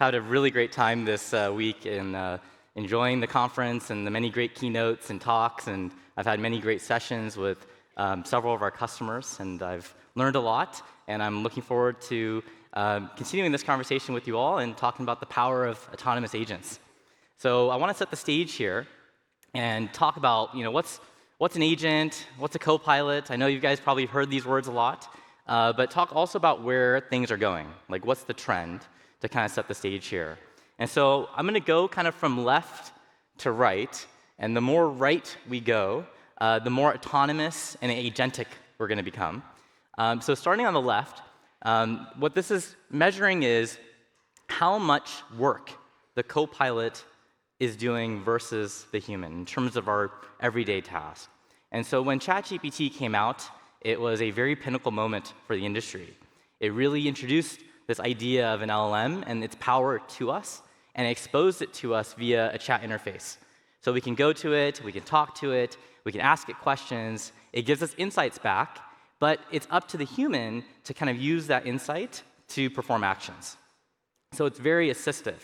had a really great time this week in enjoying the conference and the many great keynotes and talks, and I've had many great sessions with several of our customers, and I've learned a lot, and I'm looking forward to continuing this conversation with you all and talking about the power of autonomous agents. So I want to set the stage here and talk about, what's an agent, what's a co-pilot. I know you guys probably heard these words a lot, but talk also about where things are going, like what's the trend, to kind of set the stage here. And so I'm going to go kind of from left to right, and the more right we go, the more autonomous and agentic we're going to become. So starting on the left, what this is measuring is how much work the co-pilot is doing versus the human in terms of our everyday tasks. And so when ChatGPT came out, it was a very pinnacle moment for the industry. It really introduced this idea of an LLM and its power to us, and exposed it to us via a chat interface. So we can go to it, we can talk to it, we can ask it questions. It gives us insights back, but it's up to the human to kind of use that insight to perform actions. So it's very assistive,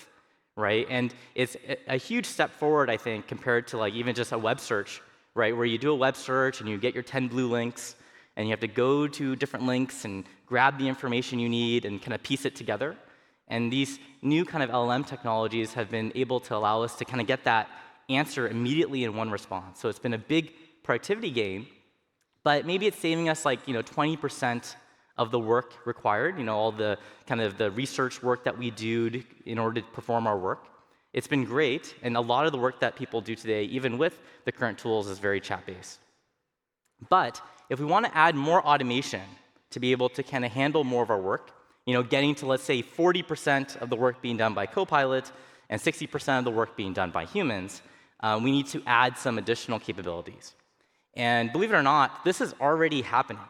right? And it's a huge step forward, I think, compared to like even just a web search, right? Where you do a web search and you get your 10 blue links, and you have to go to different links and grab the information you need and kind of piece it together. And these new kind of LLM technologies have been able to allow us to kind of get that answer immediately in one response. So it's been a big productivity gain, but maybe it's saving us like 20% of the work required, all the kind of the research work that we do in order to perform our work. It's been great, and a lot of the work that people do today, even with the current tools, is very chat-based. But if we want to add more automation to be able to kind of handle more of our work, getting to, let's say, 40% of the work being done by Copilot and 60% of the work being done by humans, we need to add some additional capabilities. And believe it or not, this is already happening.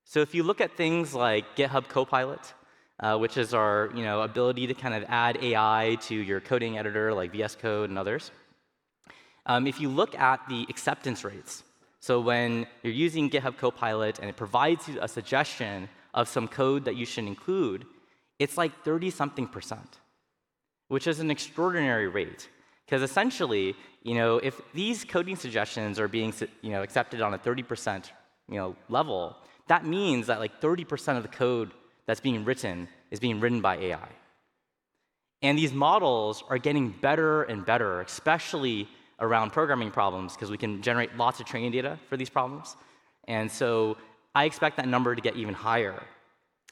So if you look at things like GitHub Copilot, which is our ability to kind of add AI to your coding editor like VS Code and others, if you look at the acceptance rates, so when you're using GitHub Copilot and it provides you a suggestion of some code that you should include, it's like 30-something%, which is an extraordinary rate. Because essentially, if these coding suggestions are being accepted on a 30% level, that means that like 30% of the code that's being written is being written by AI. And these models are getting better and better, especially around programming problems, because we can generate lots of training data for these problems. And so I expect that number to get even higher.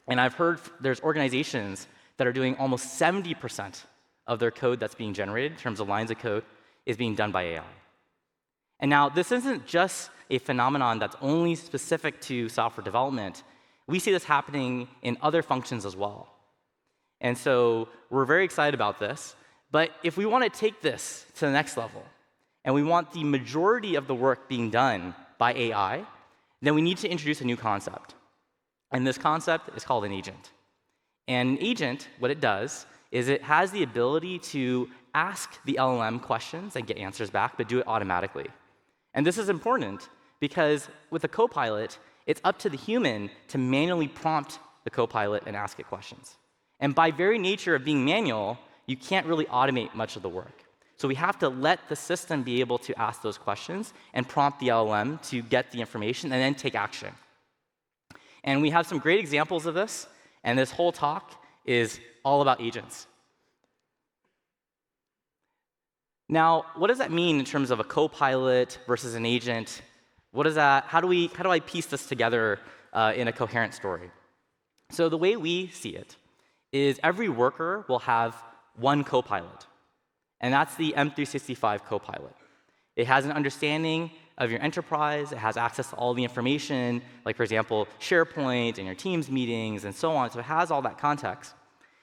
And I've heard there's organizations that are doing almost 70% of their code that's being generated in terms of lines of code is being done by AI. And now, this isn't just a phenomenon that's only specific to software development. We see this happening in other functions as well. And so we're very excited about this. But if we want to take this to the next level, and we want the majority of the work being done by AI, then we need to introduce a new concept. And this concept is called an agent. And an agent, what it does is it has the ability to ask the LLM questions and get answers back, but do it automatically. And this is important because with a copilot, it's up to the human to manually prompt the copilot and ask it questions. And by very nature of being manual, you can't really automate much of the work. So we have to let the system be able to ask those questions and prompt the LLM to get the information and then take action. And we have some great examples of this, and this whole talk is all about agents. Now, what does that mean in terms of a co-pilot versus an agent? What is that? How do I piece this together in a coherent story? So the way we see it is every worker will have one co-pilot, and that's the M365 Copilot. It has an understanding of your enterprise. It has access to all the information, like, for example, SharePoint and your Teams meetings and so on. So it has all that context.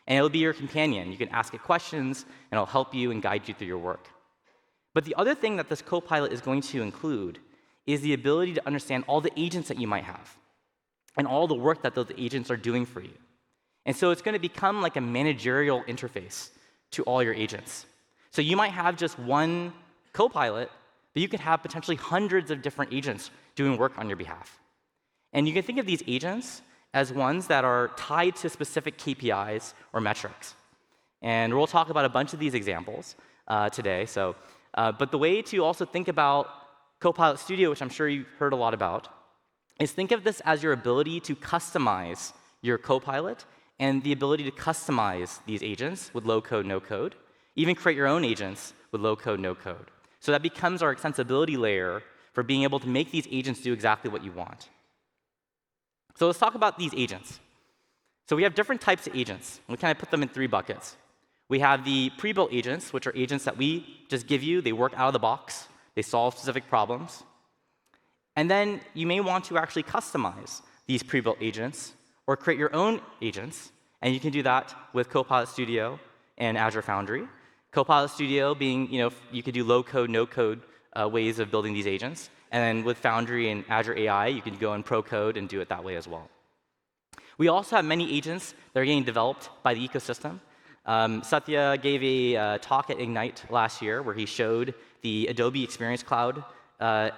And it'll be your companion. You can ask it questions, and it'll help you and guide you through your work. But the other thing that this Copilot is going to include is the ability to understand all the agents that you might have and all the work that those agents are doing for you. And so it's going to become like a managerial interface to all your agents. So you might have just one Copilot, but you could have potentially hundreds of different agents doing work on your behalf. And you can think of these agents as ones that are tied to specific KPIs or metrics. And we'll talk about a bunch of these examples today. But the way to also think about Copilot Studio, which I'm sure you've heard a lot about, is think of this as your ability to customize your Copilot and the ability to customize these agents with low code, no code, even create your own agents with low code, no code. So that becomes our extensibility layer for being able to make these agents do exactly what you want. So let's talk about these agents. So we have different types of agents. We kind of put them in 3 buckets. We have the pre-built agents, which are agents that we just give you. They work out of the box. They solve specific problems. And then you may want to actually customize these pre-built agents or create your own agents. And you can do that with Copilot Studio and Azure Foundry. Copilot Studio being, you could do low-code, no-code ways of building these agents. And then with Foundry and Azure AI, you can go in pro-code and do it that way as well. We also have many agents that are getting developed by the ecosystem. Satya gave a talk at Ignite last year where he showed the Adobe Experience Cloud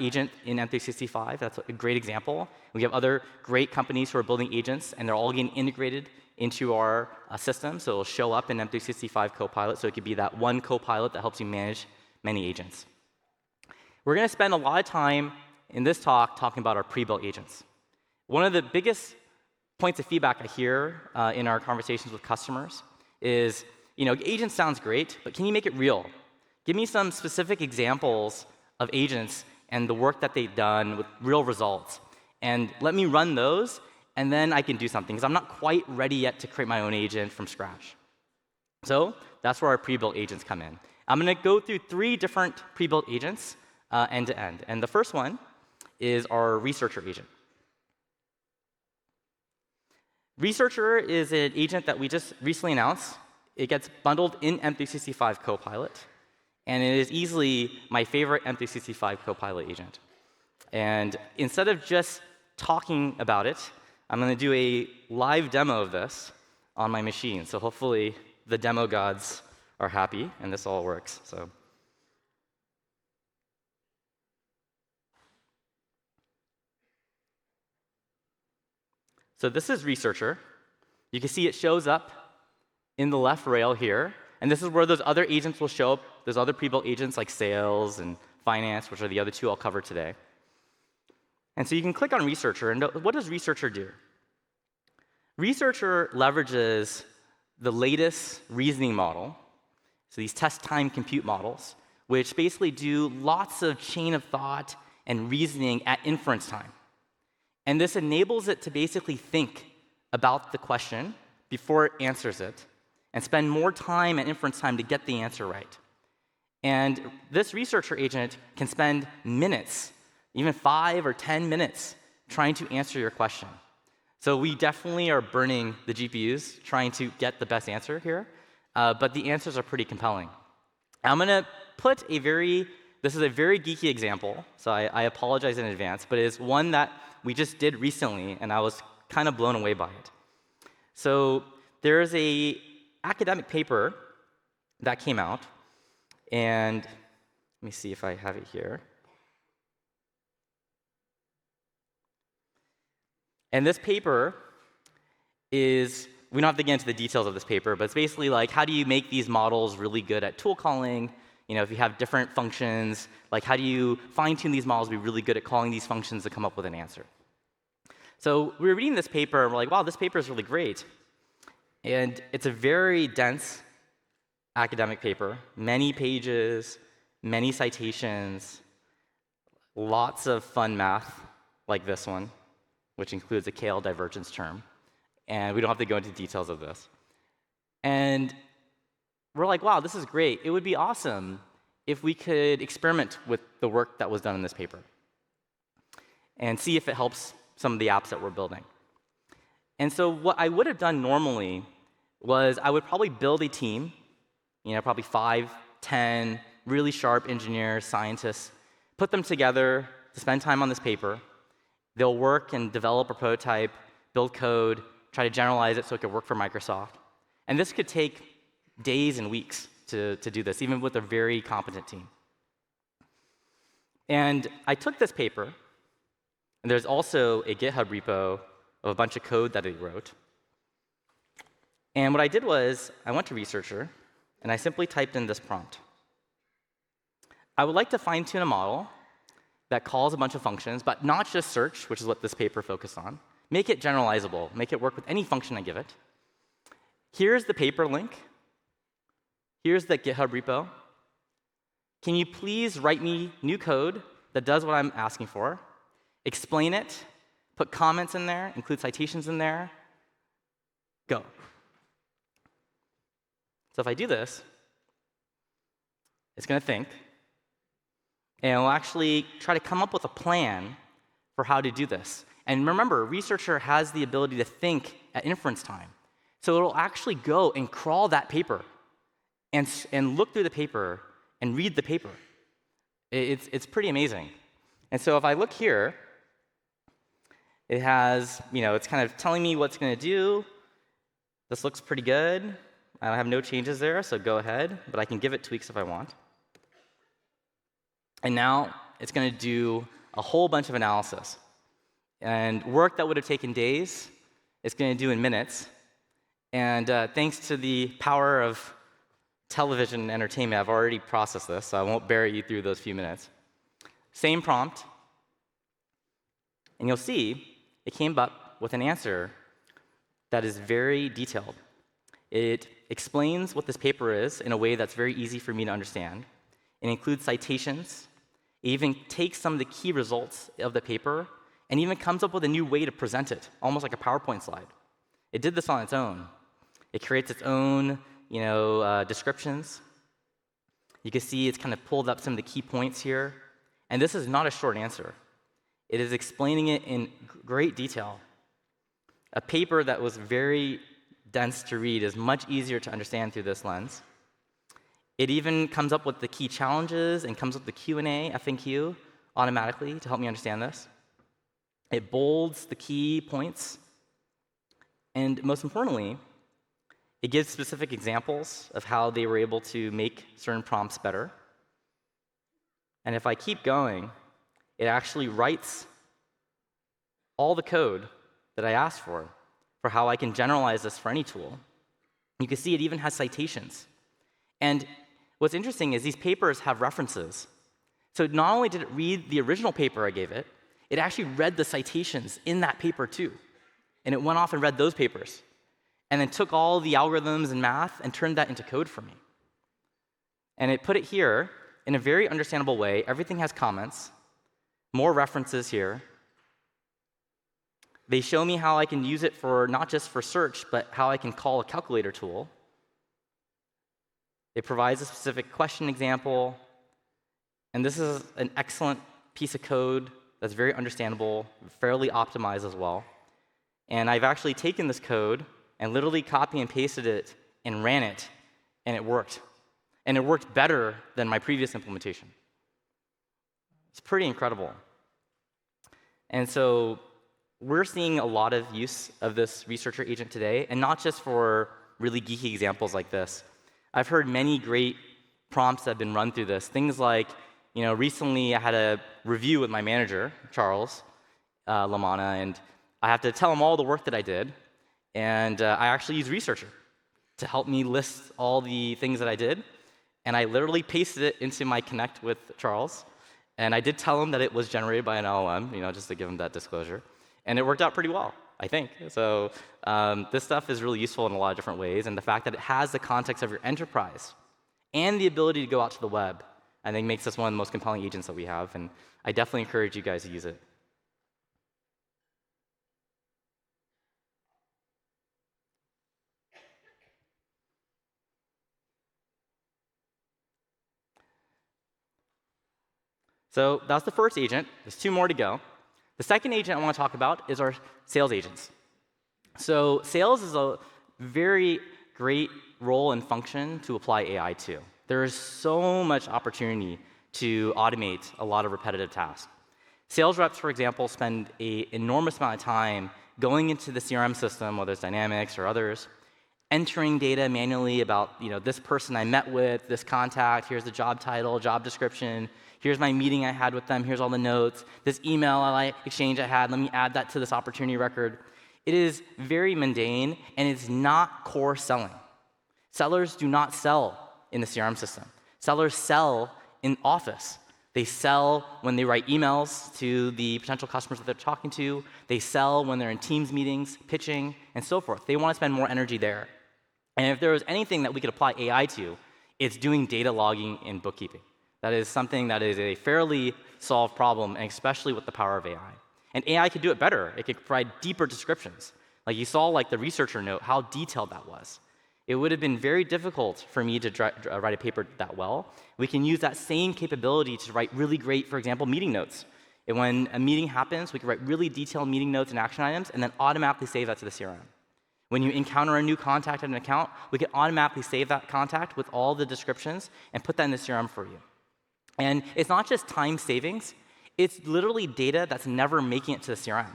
agent in M365. That's a great example. We have other great companies who are building agents, and they're all getting integrated into our system. So it'll show up in M365 Copilot, so it could be that one Copilot that helps you manage many agents. We're going to spend a lot of time in this talk talking about our pre-built agents. One of the biggest points of feedback I hear in our conversations with customers is, agent sounds great, but can you make it real? Give me some specific examples of agents and the work that they've done with real results. And let me run those, and then I can do something, because I'm not quite ready yet to create my own agent from scratch. So that's where our pre-built agents come in. I'm going to go through 3 different pre-built agents end to end. And the first one is our researcher agent. Researcher is an agent that we just recently announced. It gets bundled in M365 Copilot, and it is easily my favorite M365 Copilot agent. And instead of just talking about it, I'm going to do a live demo of this on my machine. So hopefully the demo gods are happy, and this all works. So this is Researcher. You can see it shows up in the left rail here. And this is where those other agents will show up. There's other pre-built agents like Sales and Finance, which are the other 2 I'll cover today. And so you can click on Researcher. And what does Researcher do? Researcher leverages the latest reasoning model, so these test time compute models, which basically do lots of chain of thought and reasoning at inference time. And this enables it to basically think about the question before it answers it and spend more time and inference time to get the answer right. And this researcher agent can spend minutes, even 5 or 10 minutes, trying to answer your question. So we definitely are burning the GPUs trying to get the best answer here, but the answers are pretty compelling. I'm going to put this is a very geeky example, so I apologize in advance, but it is one that we just did recently, and I was kind of blown away by it. So there is an academic paper that came out, and let me see if I have it here. And this paper is, we don't have to get into the details of this paper, but it's basically like, how do you make these models really good at tool calling? If you have different functions, like how do you fine-tune these models to be really good at calling these functions to come up with an answer? So we were reading this paper, and we're like, wow, this paper is really great. And it's a very dense academic paper, many pages, many citations, lots of fun math, like this one, which includes a KL divergence term. And we don't have to go into details of this. And we're like, wow, this is great. It would be awesome if we could experiment with the work that was done in this paper and see if it helps some of the apps that we're building. And so what I would have done normally was I would probably build a team, probably 5, 10 really sharp engineers, scientists, put them together to spend time on this paper. They'll work and develop a prototype, build code, try to generalize it so it could work for Microsoft. And this could take days and weeks to do this, even with a very competent team. And I took this paper, and there's also a GitHub repo of a bunch of code that he wrote. And what I did was I went to Researcher, and I simply typed in this prompt. I would like to fine-tune a model that calls a bunch of functions, but not just search, which is what this paper focused on. Make it generalizable. Make it work with any function I give it. Here's the paper link. Here's the GitHub repo. Can you please write me new code that does what I'm asking for? Explain it. Put comments in there. Include citations in there. Go. So if I do this, it's going to think. And it'll actually try to come up with a plan for how to do this. And remember, Researcher has the ability to think at inference time. So it'll actually go and crawl that paper and look through the paper and read the paper. It's pretty amazing. And so if I look here, it has, it's kind of telling me what it's going to do. This looks pretty good. I have no changes there, so go ahead. But I can give it tweaks if I want. And now it's going to do a whole bunch of analysis. And work that would have taken days, it's going to do in minutes. And thanks to the power of television and entertainment, I've already processed this, so I won't bury you through those few minutes. Same prompt. And you'll see it came up with an answer that is very detailed. It explains what this paper is in a way that's very easy for me to understand. It includes citations. It even takes some of the key results of the paper and even comes up with a new way to present it, almost like a PowerPoint slide. It did this on its own. It creates its own, descriptions. You can see it's kind of pulled up some of the key points here. And this is not a short answer. It is explaining it in great detail. A paper that was very dense to read is much easier to understand through this lens. It even comes up with the key challenges and comes up with the Q&A, FAQ, automatically to help me understand this. It bolds the key points. And most importantly, it gives specific examples of how they were able to make certain prompts better. And if I keep going, it actually writes all the code that I asked for how I can generalize this for any tool. You can see it even has citations. And what's interesting is these papers have references. So not only did it read the original paper I gave it, it actually read the citations in that paper too. And it went off and read those papers. And then took all the algorithms and math and turned that into code for me. And it put it here in a very understandable way. Everything has comments, more references here. They show me how I can use it for not just for search, but how I can call a calculator tool. It provides a specific question example. And this is an excellent piece of code that's very understandable, fairly optimized as well. And I've actually taken this code and literally copy and pasted it and ran it, and it worked. And it worked better than my previous implementation. It's pretty incredible. And so we're seeing a lot of use of this researcher agent today, and not just for really geeky examples like this. I've heard many great prompts that have been run through this. Things like, recently I had a review with my manager, Charles Lamana, and I have to tell him all the work that I did. And I actually use Researcher to help me list all the things that I did. And I literally pasted it into my Connect with Charles. And I did tell him that it was generated by an LLM, just to give him that disclosure. And it worked out pretty well, I think. So this stuff is really useful in a lot of different ways. And the fact that it has the context of your enterprise and the ability to go out to the web, I think makes this one of the most compelling agents that we have. And I definitely encourage you guys to use it. So that's the first agent. There's 2 more to go. The second agent I want to talk about is our sales agents. So sales is a very great role and function to apply AI to. There is so much opportunity to automate a lot of repetitive tasks. Sales reps, for example, spend an enormous amount of time going into the CRM system, whether it's Dynamics or others, entering data manually about this person I met with, this contact, here's the job title, job description, here's my meeting I had with them, here's all the notes, this email exchange I had, let me add that to this opportunity record. It is very mundane, and it's not core selling. Sellers do not sell in the CRM system. Sellers sell in Office. They sell when they write emails to the potential customers that they're talking to. They sell when they're in Teams meetings, pitching, and so forth. They want to spend more energy there. And if there was anything that we could apply AI to, it's doing data logging in bookkeeping. That is something that is a fairly solved problem, and especially with the power of AI. And AI could do it better. It could provide deeper descriptions. Like you saw the researcher note, how detailed that was. It would have been very difficult for me to write a paper that well. We can use that same capability to write really great, for example, meeting notes. And when a meeting happens, we can write really detailed meeting notes and action items, and then automatically save that to the CRM. When you encounter a new contact at an account, we can automatically save that contact with all the descriptions and put that in the CRM for you. And it's not just time savings. It's literally data that's never making it to the CRM.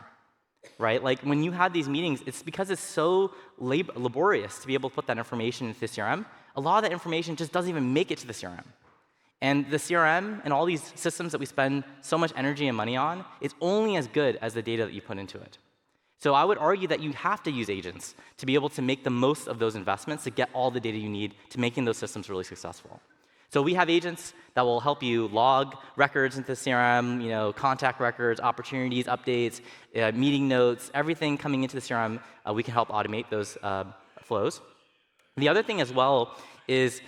Right? Like when you have these meetings, it's because it's so laborious to be able to put that information into the CRM. A lot of that information just doesn't even make it to the CRM. And the CRM and all these systems that we spend so much energy and money on is only as good as the data that you put into it. So I would argue that you have to use agents to be able to make the most of those investments to get all the data you need to making those systems really successful. So we have agents that will help you log records into the CRM, contact records, opportunities, updates, meeting notes, everything coming into the CRM. We can help automate those flows. The other thing as well is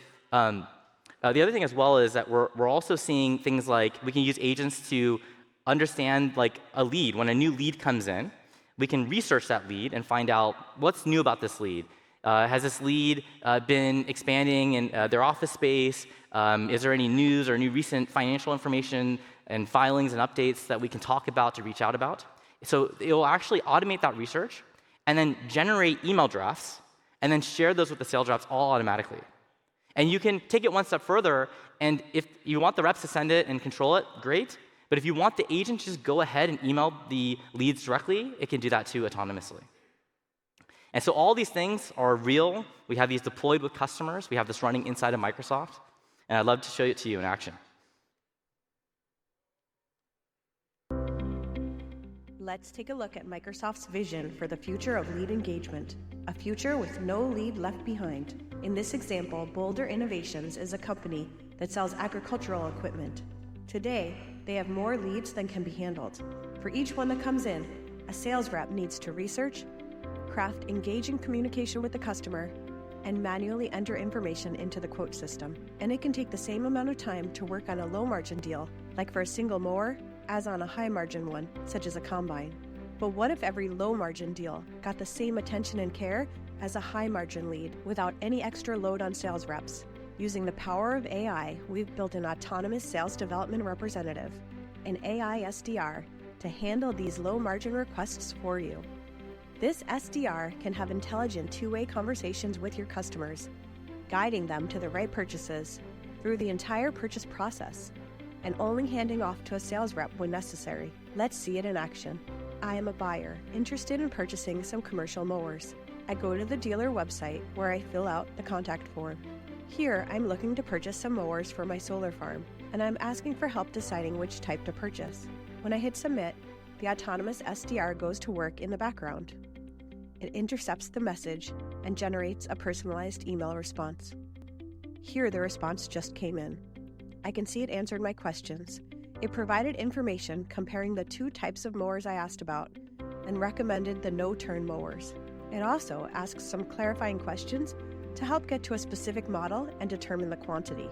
that we're also seeing things like we can use agents to understand a lead. When a new lead comes in, we can research that lead and find out what's new about this lead. Has this lead been expanding in their office space? Is there any news or new recent financial information and filings and updates that we can talk about to reach out about? So it will actually automate that research and then generate email drafts and then share those with the sales reps all automatically. And you can take it one step further, and if you want the reps to send it and control it, great. But if you want the agent to just go ahead and email the leads directly, it can do that too autonomously. And so all these things are real. We have these deployed with customers. We have this running inside of Microsoft. And I'd love to show it to you in action. Let's take a look at Microsoft's vision for the future of lead engagement, a future with no lead left behind. In this example, Boulder Innovations is a company that sells agricultural equipment. Today, they have more leads than can be handled. For each one that comes in, a sales rep needs to research, craft engaging communication with the customer, and manually enter information into the quote system. And it can take the same amount of time to work on a low-margin deal, like for a single mower, as on a high-margin one, such as a combine. But what if every low-margin deal got the same attention and care as a high-margin lead without any extra load on sales reps? Using the power of AI, we've built an autonomous sales development representative, an AI SDR, to handle these low-margin requests for you. This SDR can have intelligent two-way conversations with your customers, guiding them to the right purchases through the entire purchase process, and only handing off to a sales rep when necessary. Let's see it in action. I am a buyer interested in purchasing some commercial mowers. I go to the dealer website where I fill out the contact form. Here, I'm looking to purchase some mowers for my solar farm, and I'm asking for help deciding which type to purchase. When I hit submit, the autonomous SDR goes to work in the background. It intercepts the message and generates a personalized email response. Here, the response just came in. I can see it answered my questions. It provided information comparing the two types of mowers I asked about and recommended the no-turn mowers. It also asks some clarifying questions to help get to a specific model and determine the quantity.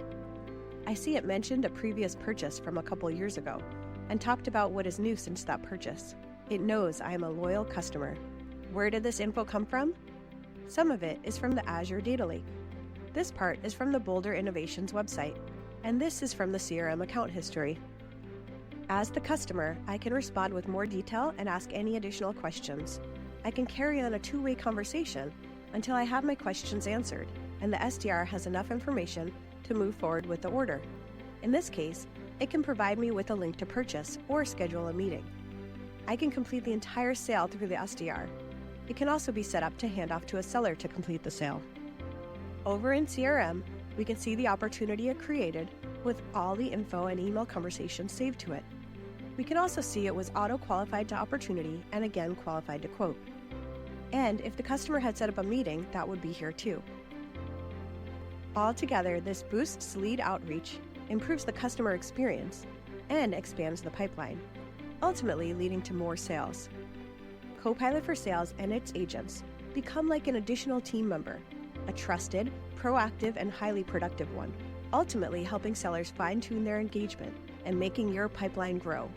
I see it mentioned a previous purchase from a couple years ago and talked about what is new since that purchase. It knows I am a loyal customer. Where did this info come from? Some of it is from the Azure Data Lake. This part is from the Boulder Innovations website, and this is from the CRM account history. As the customer, I can respond with more detail and ask any additional questions. I can carry on a two-way conversation until I have my questions answered, and the SDR has enough information to move forward with the order. In this case, it can provide me with a link to purchase or schedule a meeting. I can complete the entire sale through the SDR. It can also be set up to hand off to a seller to complete the sale. Over in CRM, we can see the opportunity it created with all the info and email conversations saved to it. We can also see it was auto-qualified to opportunity and again qualified to quote. And if the customer had set up a meeting, that would be here too. Altogether, this boosts lead outreach, improves the customer experience, and expands the pipeline, ultimately leading to more sales. Copilot for Sales and its agents become like an additional team member, a trusted, proactive, and highly productive one, ultimately helping sellers fine-tune their engagement and making your pipeline grow.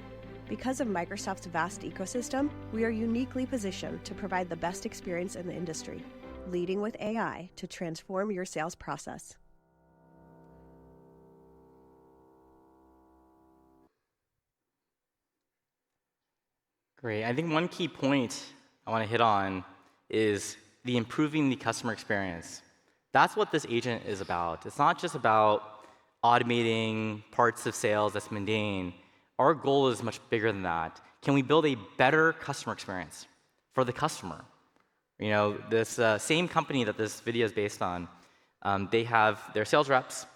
Because of Microsoft's vast ecosystem, we are uniquely positioned to provide the best experience in the industry, leading with AI to transform your sales process. Great. I think one key point I want to hit on is the improving the customer experience. That's what this agent is about. It's not just about automating parts of sales that's mundane. Our goal is much bigger than that. Can we build a better customer experience for the customer? You know, this same company that this video is based on, they have their sales reps,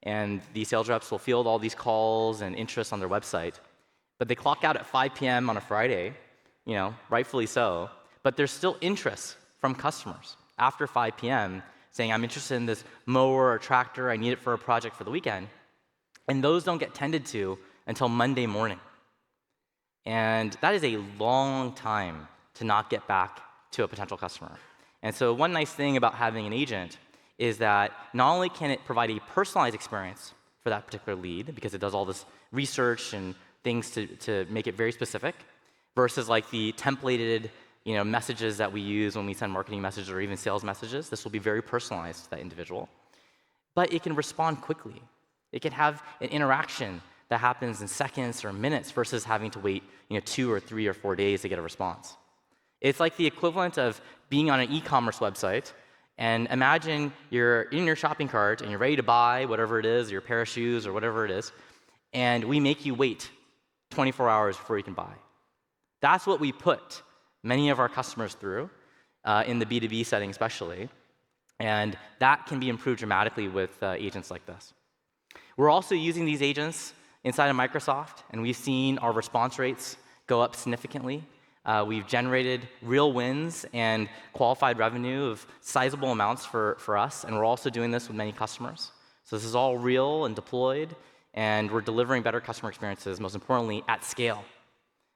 and the sales reps will field all these calls and interests on their website. But they clock out at 5 p.m. on a Friday, you know, rightfully so. But there's still interest from customers after 5 p.m. saying, I'm interested in this mower or tractor, I need it for a project for the weekend. And those don't get tended to until Monday morning. And that is a long time to not get back to a potential customer. And so one nice thing about having an agent is that not only can it provide a personalized experience for that particular lead, because it does all this research and things to make it very specific, versus like the templated messages that we use when we send marketing messages or even sales messages. This will be very personalized to that individual. But it can respond quickly. It can have an interaction that happens in seconds or minutes versus having to wait 2 or 3 or 4 days to get a response. It's like the equivalent of being on an e-commerce website, and imagine you're in your shopping cart and you're ready to buy whatever it is, your pair of shoes or whatever it is, and we make you wait 24 hours before you can buy. That's what we put many of our customers through, in the B2B setting especially, and that can be improved dramatically with agents like this. We're also using these agents inside of Microsoft, and we've seen our response rates go up significantly. We've generated real wins and qualified revenue of sizable amounts for us, and we're also doing this with many customers. So this is all real and deployed, and we're delivering better customer experiences, most importantly, at scale.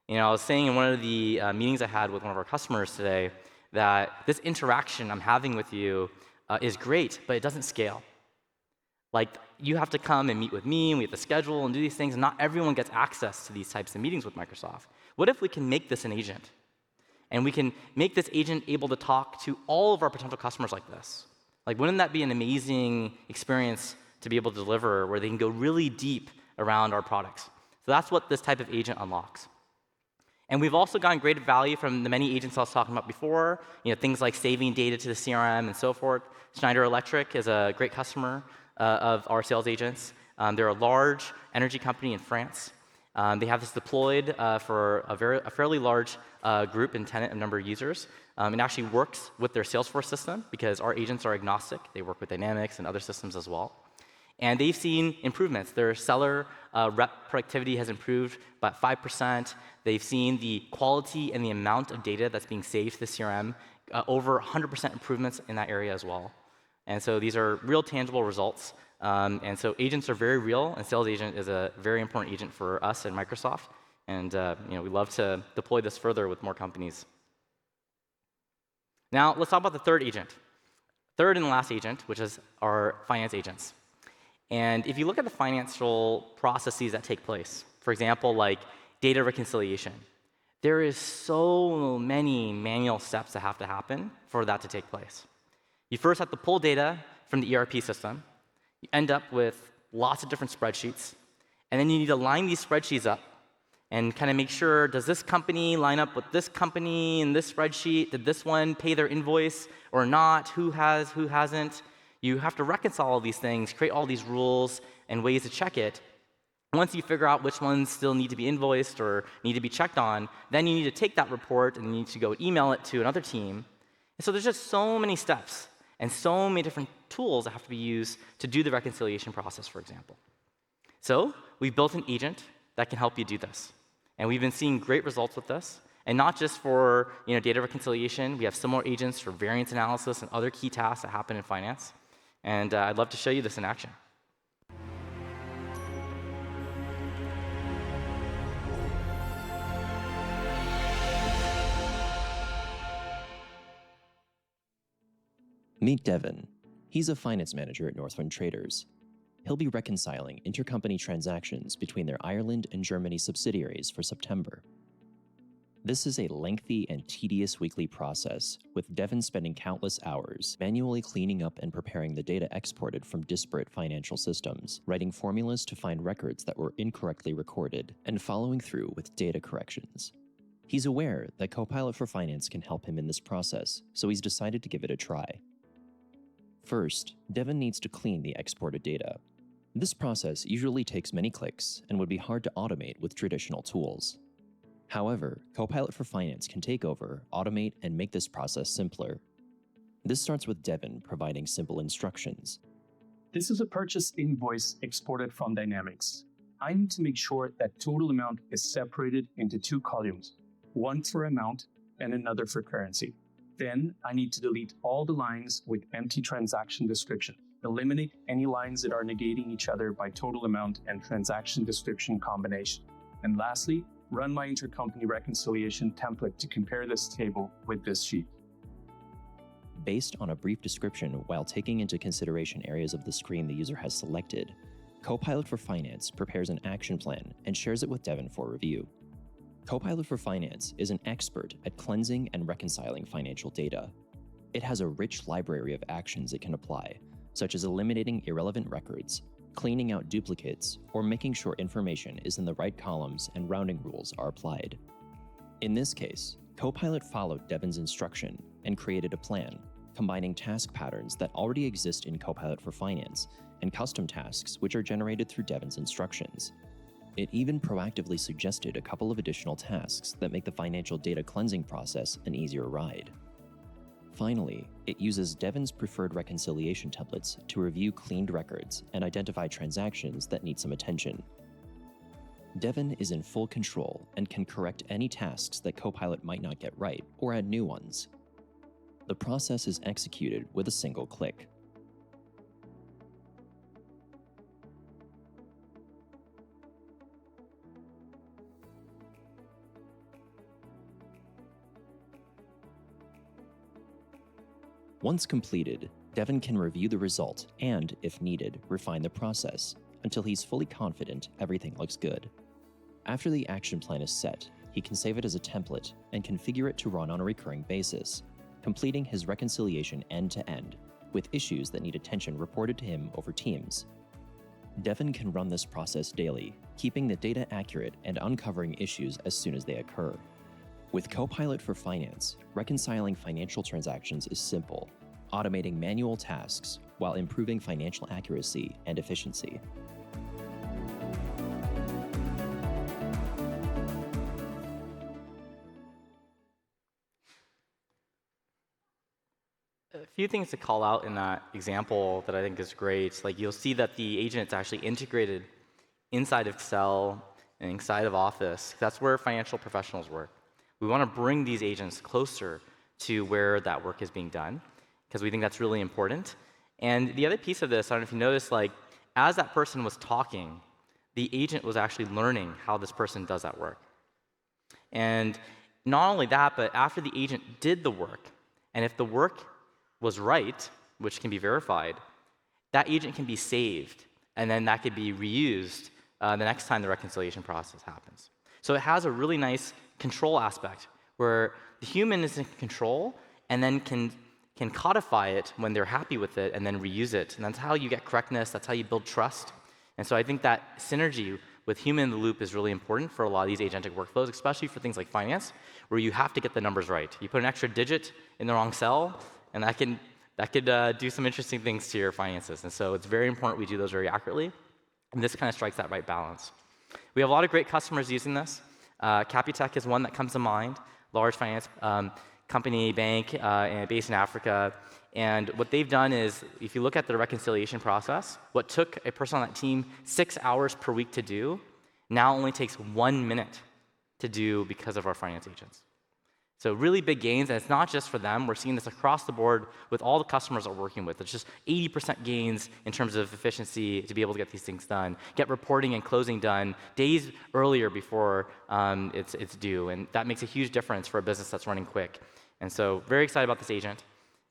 I was saying in one of the meetings I had with one of our customers today that this interaction I'm having with you is great, but it doesn't scale. Like, you have to come and meet with me, and we have to schedule and do these things, and not everyone gets access to these types of meetings with Microsoft. What if we can make this an agent? And we can make this agent able to talk to all of our potential customers like this. Like, wouldn't that be an amazing experience to be able to deliver, where they can go really deep around our products? So that's what this type of agent unlocks. And we've also gotten great value from the many agents I was talking about before, things like saving data to the CRM and so forth. Schneider Electric is a great customer of our sales agents. They're a large energy company in France. They have this deployed for a fairly large group and tenant of number of users. It actually works with their Salesforce system because our agents are agnostic. They work with Dynamics and other systems as well. And they've seen improvements. Their seller rep productivity has improved by 5%. They've seen the quality and the amount of data that's being saved to the CRM, over 100% improvements in that area as well. And so these are real tangible results. And so agents are very real, and Sales Agent is a very important agent for us at Microsoft. And we love to deploy this further with more companies. Now, let's talk about the third agent. Third and last agent, which is our finance agents. And if you look at the financial processes that take place, for example, like data reconciliation, there is so many manual steps that have to happen for that to take place. You first have to pull data from the ERP system. You end up with lots of different spreadsheets. And then you need to line these spreadsheets up and kind of make sure, does this company line up with this company in this spreadsheet? Did this one pay their invoice or not? Who has, who hasn't? You have to reconcile all these things, create all these rules and ways to check it. Once you figure out which ones still need to be invoiced or need to be checked on, then you need to take that report and you need to go email it to another team. And so there's just so many steps and so many different tools that have to be used to do the reconciliation process, for example. So we've built an agent that can help you do this. And we've been seeing great results with this. And not just for data reconciliation. We have similar agents for variance analysis and other key tasks that happen in finance. And I'd love to show you this in action. Meet Devin. He's a finance manager at Northwind Traders. He'll be reconciling intercompany transactions between their Ireland and Germany subsidiaries for September. This is a lengthy and tedious weekly process, with Devin spending countless hours manually cleaning up and preparing the data exported from disparate financial systems, writing formulas to find records that were incorrectly recorded, and following through with data corrections. He's aware that Copilot for Finance can help him in this process, so he's decided to give it a try. First, Devin needs to clean the exported data. This process usually takes many clicks and would be hard to automate with traditional tools. However, Copilot for Finance can take over, automate, and make this process simpler. This starts with Devin providing simple instructions. This is a purchase invoice exported from Dynamics. I need to make sure that total amount is separated into two columns, one for amount and another for currency. Then I need to delete all the lines with empty transaction description. Eliminate any lines that are negating each other by total amount and transaction description combination. And lastly, run my intercompany reconciliation template to compare this table with this sheet. Based on a brief description while taking into consideration areas of the screen the user has selected, Copilot for Finance prepares an action plan and shares it with Devin for review. Copilot for Finance is an expert at cleansing and reconciling financial data. It has a rich library of actions it can apply, such as eliminating irrelevant records, cleaning out duplicates, or making sure information is in the right columns and rounding rules are applied. In this case, Copilot followed Devin's instruction and created a plan, combining task patterns that already exist in Copilot for Finance and custom tasks which are generated through Devin's instructions. It even proactively suggested a couple of additional tasks that make the financial data cleansing process an easier ride. Finally, it uses Devin's preferred reconciliation templates to review cleaned records and identify transactions that need some attention. Devin is in full control and can correct any tasks that Copilot might not get right or add new ones. The process is executed with a single click. Once completed, Devin can review the result and, if needed, refine the process until he's fully confident everything looks good. After the action plan is set, he can save it as a template and configure it to run on a recurring basis, completing his reconciliation end-to-end, with issues that need attention reported to him over Teams. Devin can run this process daily, keeping the data accurate and uncovering issues as soon as they occur. With Copilot for Finance, reconciling financial transactions is simple, automating manual tasks while improving financial accuracy and efficiency. A few things to call out in that example that I think is great. Like, you'll see that the agent's actually integrated inside of Excel and inside of Office. That's where financial professionals work. We want to bring these agents closer to where that work is being done, because we think that's really important. And the other piece of this, I don't know if you noticed, like, as that person was talking, the agent was actually learning how this person does that work. And not only that, but after the agent did the work, and if the work was right, which can be verified, that agent can be saved, and then that could be reused the next time the reconciliation process happens. So it has a really nice control aspect where the human is in control and then can codify it when they're happy with it and then reuse it. And that's how you get correctness, that's how you build trust. And so I think that synergy with human in the loop is really important for a lot of these agentic workflows, especially for things like finance, where you have to get the numbers right. You put an extra digit in the wrong cell, and that could do some interesting things to your finances. And so it's very important we do those very accurately. And this kind of strikes that right balance. We have a lot of great customers using this. Capitec is one that comes to mind, large finance company, bank based in Africa. And what they've done is, if you look at the reconciliation process, what took a person on that team 6 hours per week to do, now only takes 1 minute to do because of our finance agents. So really big gains, and it's not just for them. We're seeing this across the board with all the customers we're working with. It's just 80% gains in terms of efficiency to be able to get these things done, get reporting and closing done days earlier before it's due. And that makes a huge difference for a business that's running quick. And so very excited about this agent.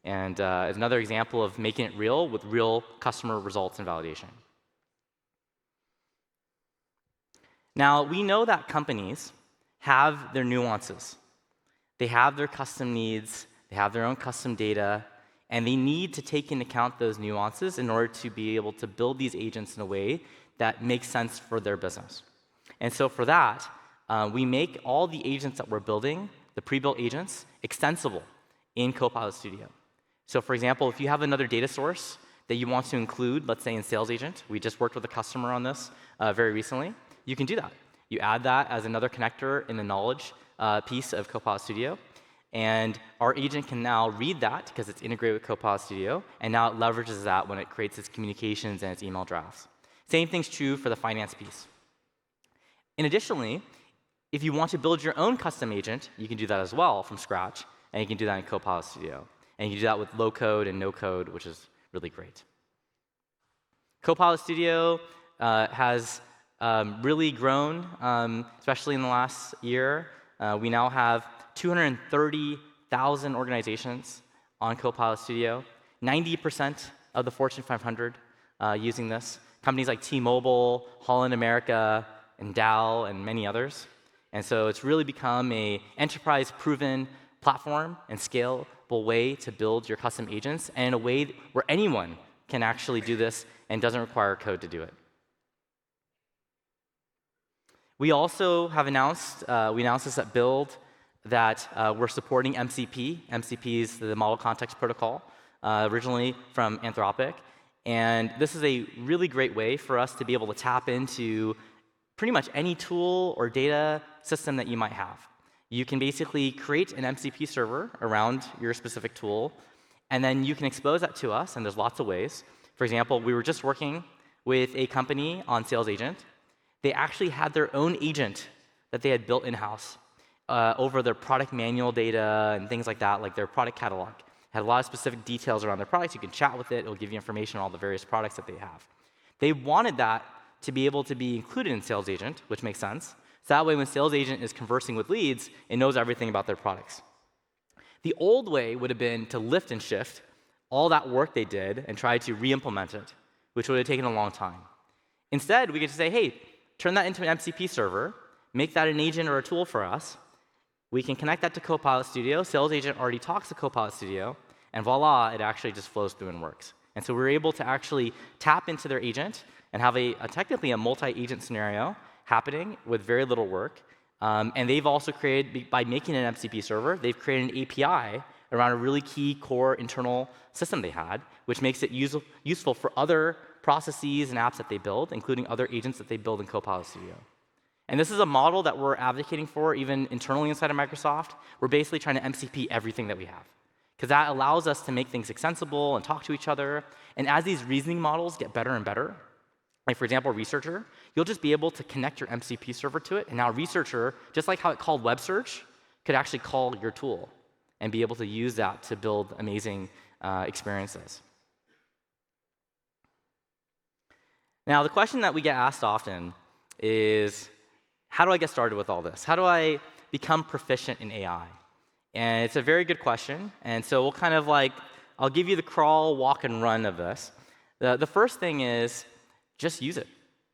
And it's another example of making it real with real customer results and validation. Now, we know that companies have their nuances. They have their custom needs, they have their own custom data, and they need to take into account those nuances in order to be able to build these agents in a way that makes sense for their business. And so for that, we make all the agents that we're building, the pre-built agents, extensible in Copilot Studio. So for example, if you have another data source that you want to include, let's say in Sales Agent, we just worked with a customer on this very recently, you can do that. You add that as another connector in the knowledge piece of Copilot Studio, and our agent can now read that because it's integrated with Copilot Studio, and now it leverages that when it creates its communications and its email drafts. Same thing's true for the finance piece. And additionally, if you want to build your own custom agent, you can do that as well from scratch, and you can do that in Copilot Studio. And you can do that with low code and no code, which is really great. Copilot Studio has really grown, especially in the last year. We now have 230,000 organizations on Copilot Studio, 90% of the Fortune 500 using this. Companies like T-Mobile, Holland America, and Dow, and many others. And so it's really become an enterprise-proven platform and scalable way to build your custom agents, and in a way where anyone can actually do this and doesn't require code to do it. We also have announced, we announced this at Build, that we're supporting MCP. MCP is the Model Context Protocol, originally from Anthropic. And this is a really great way for us to be able to tap into pretty much any tool or data system that you might have. You can basically create an MCP server around your specific tool, and then you can expose that to us, and there's lots of ways. For example, we were just working with a company on Sales Agent. They actually had their own agent that they had built in-house over their product manual data and things like that, like their product catalog. It had a lot of specific details around their products. You can chat with it. It'll give you information on all the various products that they have. They wanted that to be able to be included in Sales Agent, which makes sense. So that way, when Sales Agent is conversing with leads, it knows everything about their products. The old way would have been to lift and shift all that work they did and try to re-implement it, which would have taken a long time. Instead, we could just say, hey, turn that into an MCP server, make that an agent or a tool for us. We can connect that to Copilot Studio. Sales Agent already talks to Copilot Studio, and voila, it actually just flows through and works. And so we're able to actually tap into their agent and have technically a multi-agent scenario happening with very little work. And they've also created, by making an MCP server, they've created an API around a really key core internal system they had, which makes it useful for other processes and apps that they build, including other agents that they build in Copilot Studio. And this is a model that we're advocating for even internally inside of Microsoft. We're basically trying to MCP everything that we have, because that allows us to make things extensible and talk to each other. And as these reasoning models get better and better, like for example, Researcher, you'll just be able to connect your MCP server to it. And now Researcher, just like how it called web search, could actually call your tool and be able to use that to build amazing experiences. Now, the question that we get asked often is, how do I get started with all this? How do I become proficient in AI? And it's a very good question. And so we'll kind of like, I'll give you the crawl, walk, and run of this. The first thing is just use it.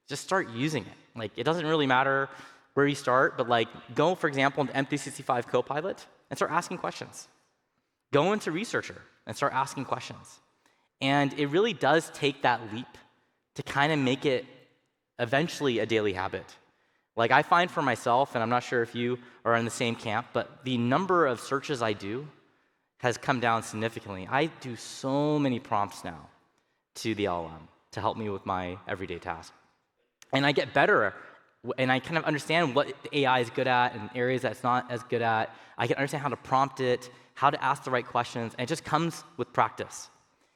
Just start using it. Like, it doesn't really matter where you start, but like, go, for example, into EPPC25 Copilot and start asking questions. Go into Researcher and start asking questions. And it really does take that leap to kind of make it eventually a daily habit. Like, I find for myself, and I'm not sure if you are in the same camp, but the number of searches I do has come down significantly. I do so many prompts now to the LLM to help me with my everyday task. And I get better, and I kind of understand what the AI is good at and areas that it's not as good at. I can understand how to prompt it, how to ask the right questions, and it just comes with practice.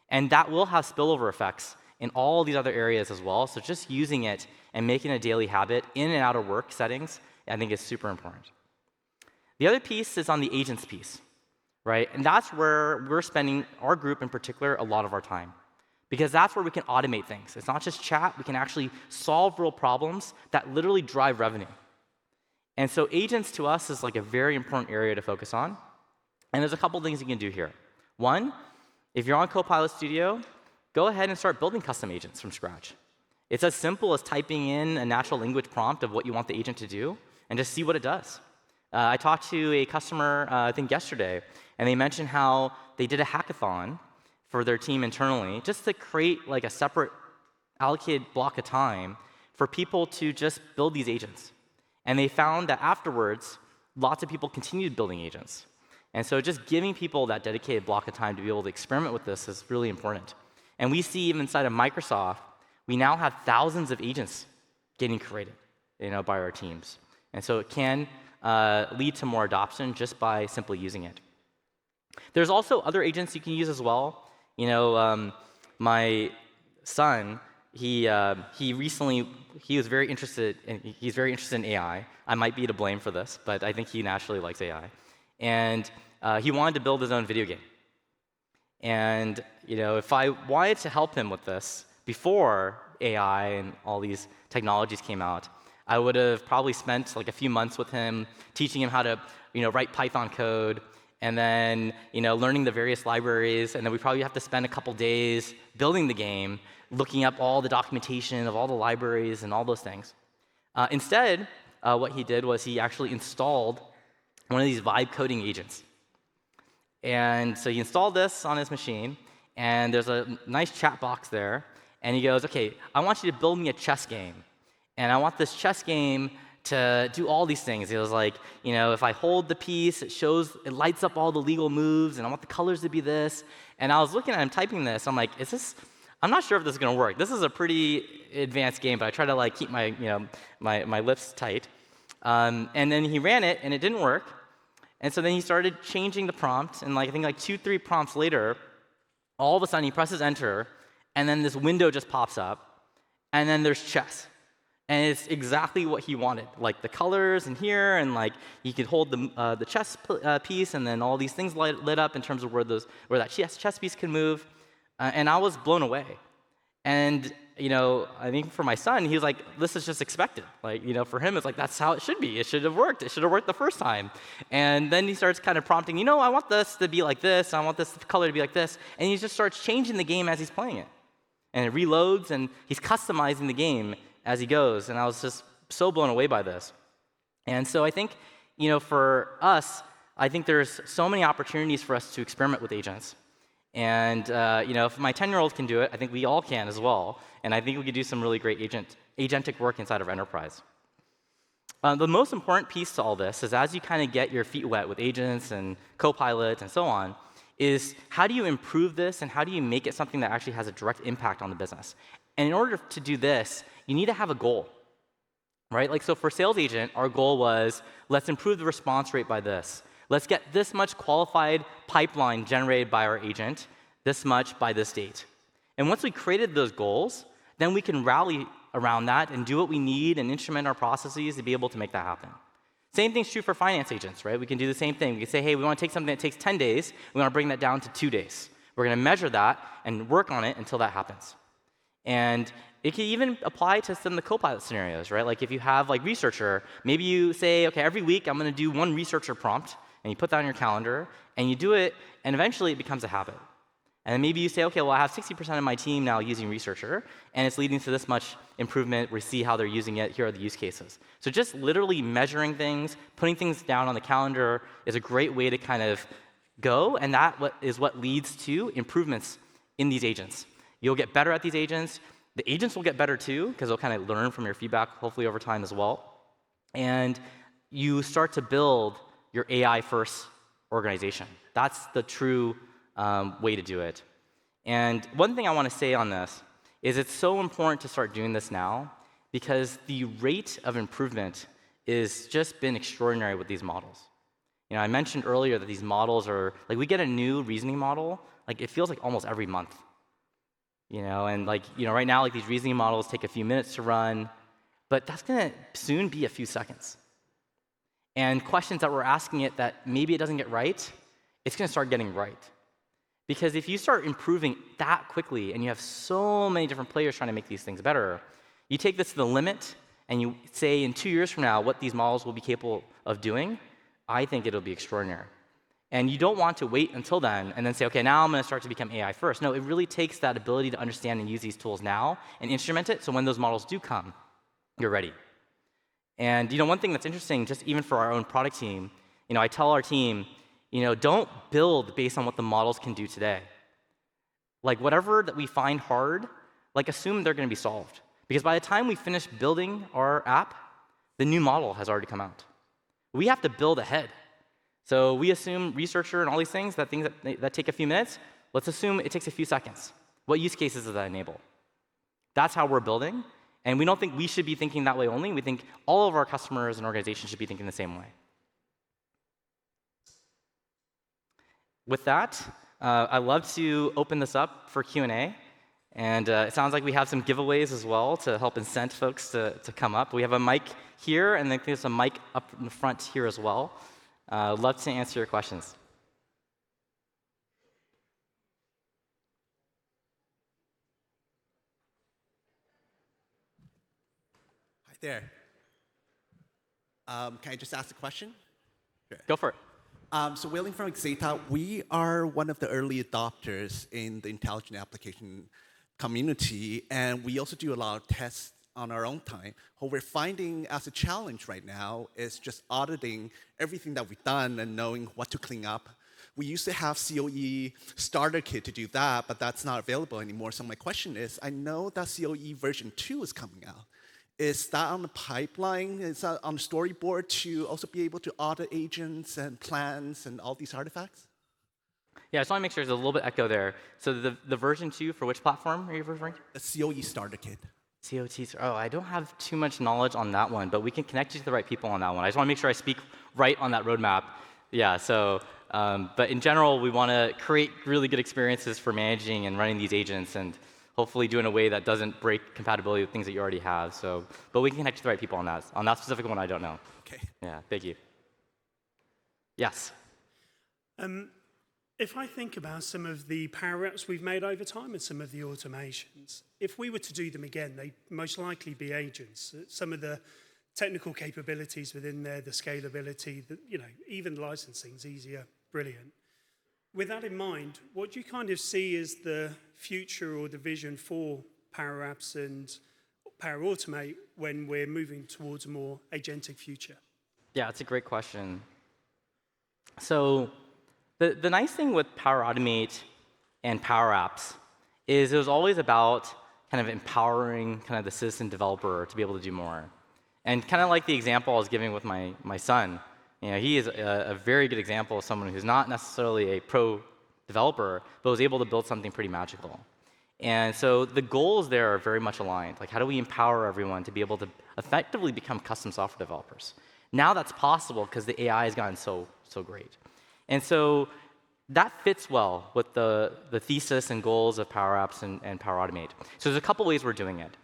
And that will have spillover effects in all these other areas as well. So just using it and making it a daily habit in and out of work settings, I think is super important. The other piece is on the agents piece, right? And that's where we're spending, our group in particular, a lot of our time. Because that's where we can automate things. It's not just chat, we can actually solve real problems that literally drive revenue. And so agents to us is like a very important area to focus on. And there's a couple things you can do here. One, if you're on Copilot Studio, go ahead and start building custom agents from scratch. It's as simple as typing in a natural language prompt of what you want the agent to do and just see what it does. I talked to a customer, I think yesterday, and they mentioned how they did a hackathon for their team internally just to create like a separate allocated block of time for people to just build these agents. And they found that afterwards, lots of people continued building agents. And so just giving people that dedicated block of time to be able to experiment with this is really important. And we see even inside of Microsoft, we now have thousands of agents getting created, by our teams. And so it can lead to more adoption just by simply using it. There's also other agents you can use as well. My son, he was very interested in AI. I might be to blame for this, but I think he naturally likes AI. And he wanted to build his own video game. And if I wanted to help him with this before AI and all these technologies came out, I would have probably spent like a few months with him, teaching him how to write Python code, and then learning the various libraries, and then we probably have to spend a couple days building the game, looking up all the documentation of all the libraries and all those things. Instead, what he did was he actually installed one of these vibe coding agents. And so he installed this on his machine, and there's a nice chat box there, and he goes, okay, I want you to build me a chess game, and I want this chess game to do all these things. It was like, if I hold the piece, it lights up all the legal moves, and I want the colors to be this. And I was looking at him typing this. I'm like, I'm not sure if this is going to work. This is a pretty advanced game, but I try to keep my lips tight. And then he ran it, and it didn't work. And so then he started changing the prompt, and I think 2-3 prompts later, all of a sudden he presses enter, and then this window just pops up, and then there's chess. And it's exactly what he wanted, like the colors in here, and he could hold the chess piece, and then all these things lit up in terms of where that chess piece can move. And I was blown away. And I think for my son, he was like, "This is just expected." For him, it's like that's how it should be. It should have worked. It should have worked the first time. And then he starts kind of prompting, I want this to be like this. I want this color to be like this. And he just starts changing the game as he's playing it. And it reloads, and he's customizing the game as he goes, and I was just so blown away by this. And so I think, for us, I think there's so many opportunities for us to experiment with agents. And, if my 10-year-old can do it, I think we all can as well. And I think we could do some really great agentic work inside of enterprise. The most important piece to all this is as you kind of get your feet wet with agents and Copilot and so on, is how do you improve this and how do you make it something that actually has a direct impact on the business? And in order to do this, you need to have a goal, right? So for Sales Agent, our goal was, let's improve the response rate by this. Let's get this much qualified pipeline generated by our agent, this much by this date. And once we created those goals, then we can rally around that and do what we need and instrument our processes to be able to make that happen. Same thing's true for finance agents, right? We can do the same thing. We can say, hey, we want to take something that takes 10 days. We want to bring that down to 2 days. We're going to measure that and work on it until that happens. And it can even apply to some of the Copilot scenarios, right? If you have researcher, maybe you say, okay, every week I'm going to do one researcher prompt, and you put that on your calendar, and you do it, and eventually it becomes a habit. And then maybe you say, okay, well, I have 60% of my team now using researcher, and it's leading to this much improvement. We see how they're using it. Here are the use cases. So just literally measuring things, putting things down on the calendar is a great way to kind of go, and that is what leads to improvements in these agents. You'll get better at these agents. The agents will get better too, because they'll kind of learn from your feedback, hopefully over time as well. And you start to build your AI-first organization. That's the true way to do it. And one thing I want to say on this is it's so important to start doing this now, because the rate of improvement is just been extraordinary with these models. I mentioned earlier that these models are, we get a new reasoning model, it feels like almost every month. And right now, these reasoning models take a few minutes to run, but that's going to soon be a few seconds. And questions that we're asking it that maybe it doesn't get right, it's going to start getting right. Because if you start improving that quickly and you have so many different players trying to make these things better, you take this to the limit and you say in 2 years from now what these models will be capable of doing, I think it'll be extraordinary. And you don't want to wait until then and then say, OK, now I'm going to start to become AI first. No, it really takes that ability to understand and use these tools now and instrument it so when those models do come, you're ready. And one thing that's interesting, just even for our own product team, I tell our team, don't build based on what the models can do today. Like whatever that we find hard, assume they're going to be solved. Because by the time we finish building our app, the new model has already come out. We have to build ahead. So we assume researcher and all these things that take a few minutes, let's assume it takes a few seconds. What use cases does that enable? That's how we're building. And we don't think we should be thinking that way only. We think all of our customers and organizations should be thinking the same way. With that, I'd love to open this up for Q&A. And it sounds like we have some giveaways as well to help incent folks to come up. We have a mic here, and then there's a mic up in the front here as well. I'd love to answer your questions. Hi there. Can I just ask a question? Sure. Go for it. So Willing from Exata, we are one of the early adopters in the intelligent application community, and we also do a lot of tests on our own time. What we're finding as a challenge right now is just auditing everything that we've done and knowing what to clean up. We used to have COE starter kit to do that, but that's not available anymore. So my question is, I know that COE version 2 is coming out. Is that on the pipeline? Is that on the storyboard to also be able to audit agents and plans and all these artifacts? Yeah, I just want to make sure there's a little bit echo there. So the version 2 for which platform are you referring to? The COE starter kit. COTs. Oh, I don't have too much knowledge on that one, but we can connect you to the right people on that one. I just want to make sure I speak right on that roadmap. Yeah, so, but in general, we want to create really good experiences for managing and running these agents and hopefully do it in a way that doesn't break compatibility with things that you already have. So, but we can connect you to the right people on that. On that specific one, I don't know. Okay. Yeah, thank you. Yes. If I think about some of the power apps we've made over time and some of the automations, if we were to do them again, they'd most likely be agents. Some of the technical capabilities within there, the scalability, even licensing's easier, brilliant. With that in mind, what do you kind of see as the future or the vision for Power Apps and Power Automate when we're moving towards a more agentic future? Yeah, that's a great question. So the nice thing with Power Automate and Power Apps is it was always about kind of empowering kind of the citizen developer to be able to do more. And kind of like the example I was giving with my son, he is a very good example of someone who's not necessarily a pro developer, but was able to build something pretty magical. And so the goals there are very much aligned. Like, how do we empower everyone to be able to effectively become custom software developers? Now that's possible because the AI has gotten so great. And so that fits well with the thesis and goals of Power Apps and Power Automate. So there's a couple ways we're doing it.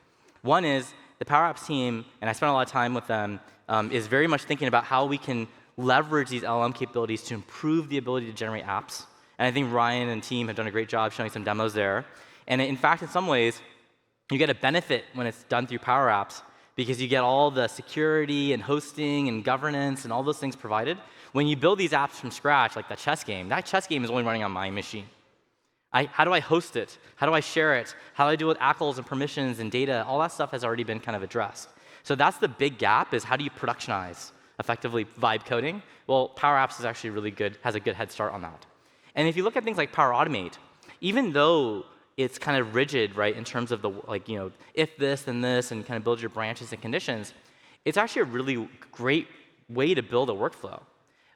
One is the Power Apps team, and I spent a lot of time with them, is very much thinking about how we can leverage these LLM capabilities to improve the ability to generate apps. And I think Ryan and team have done a great job showing some demos there. And in fact, in some ways, you get a benefit when it's done through Power Apps because you get all the security and hosting and governance and all those things provided. When you build these apps from scratch, like that chess game is only running on my machine. How do I host it? How do I share it? How do I deal with ACLs and permissions and data? All that stuff has already been kind of addressed. So that's the big gap, is how do you productionize effectively vibe coding? Well, Power Apps is actually really good, has a good head start on that. And if you look at things like Power Automate, even though it's kind of rigid, right, in terms of the, if this, then this, and kind of build your branches and conditions, it's actually a really great way to build a workflow.